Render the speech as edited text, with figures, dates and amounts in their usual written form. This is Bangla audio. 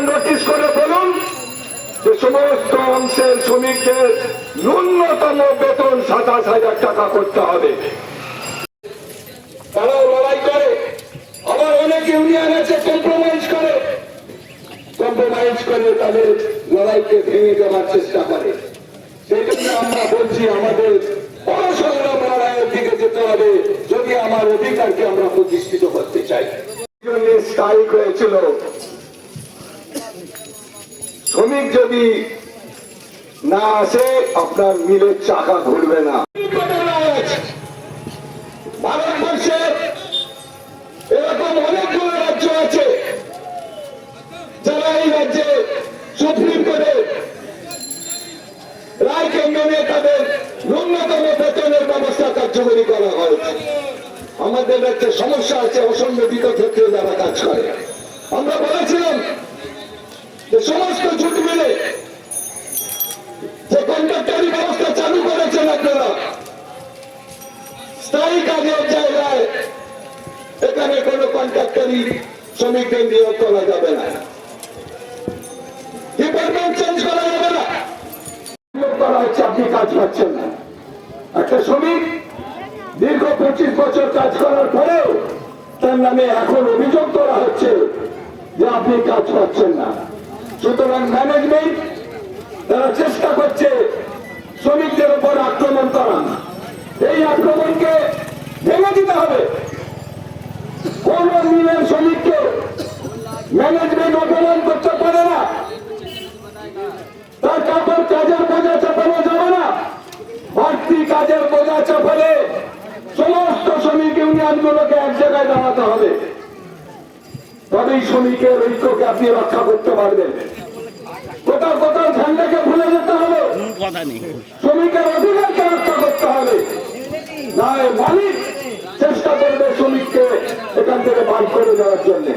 নোটিশ করে বলুন যে সমস্ত অংশের শ্রমিকদের ন্যূনতম বেতন 27,000 টাকা করতে হবে। তারাও লড়াই করে, আবার অনেক ইউনিয়ন আছে কম্প্রোমাইজ করে তাদের লড়াইকে ভেঙে দেওয়ার চেষ্টা করে। সেই জন্য আমরা বলছি আমাদের অসংগ্রাম লড়াইয়ের দিকে যেতে হবে যদি আমার অধিকারকে আমরা প্রতিষ্ঠিত করতে চাই। স্ট্রাইক হয়েছিল, শ্রমিক যদি না আসে আপনার মিলের চাকা ঘুরবে না। ভারতবর্ষে এরকম অনেকগুলো রাজ্য আছে যারা এই রাজ্যে সুপ্রিম কোর্টের রায় কেন্দ্র নিয়ে তাদের ন্যূনতম বেতনের ব্যবস্থা কার্যকরী করা হয়েছে। আমাদের রাজ্যে সমস্যা আছে অসংগঠিত ক্ষেত্রে যারা কাজ করে। আমরা বলেছিলাম যে সমস্ত জুট মিলে যে কন্ট্রাক্টরি ব্যবস্থা চালু করেছেন আপনারা, স্থায়ী কাজের জায়গায় এখানে কোনো কন্ট্রাক্টরি শ্রমিকদের নিয়োগ করা যাবে না, ডিপার্টমেন্ট চেঞ্জ করা যাবে না। নিয়োগ করা হচ্ছে, আপনি কাজ পাচ্ছেন না। একটা শ্রমিক দীর্ঘ 25 বছর কাজ করার পরেও তার নামে এখন অভিযোগ করা হচ্ছে যে আপনি কাজ পাচ্ছেন না। সুতরাং ম্যানেজমেন্ট তারা চেষ্টা করছে শ্রমিকদের উপর আক্রমণ করা। এই আক্রমণকে ভেঙে দিতে হবে। কোন মিলের শ্রমিককে ম্যানেজমেন্ট অপমান করতে পারে না, তার কাপড় কাজের বোঝা চাপানো যাবে না। বাড়তি কাজের বোঝা চাপালে সমস্ত শ্রমিক ইউনিয়নগুলোকে এক জায়গায় দাঁড়াতে হবে, তবেই শ্রমিকের ঐক্যকে আপনি রক্ষা করতে পারবেন। কোথাও কোথাও ঝান্ডাকে ভুলে যেতে হবে, শ্রমিকের অধিকারকে রক্ষা করতে হবে। না মালিক চেষ্টা করবে শ্রমিককে এখান থেকে বার করে দেওয়ার জন্য।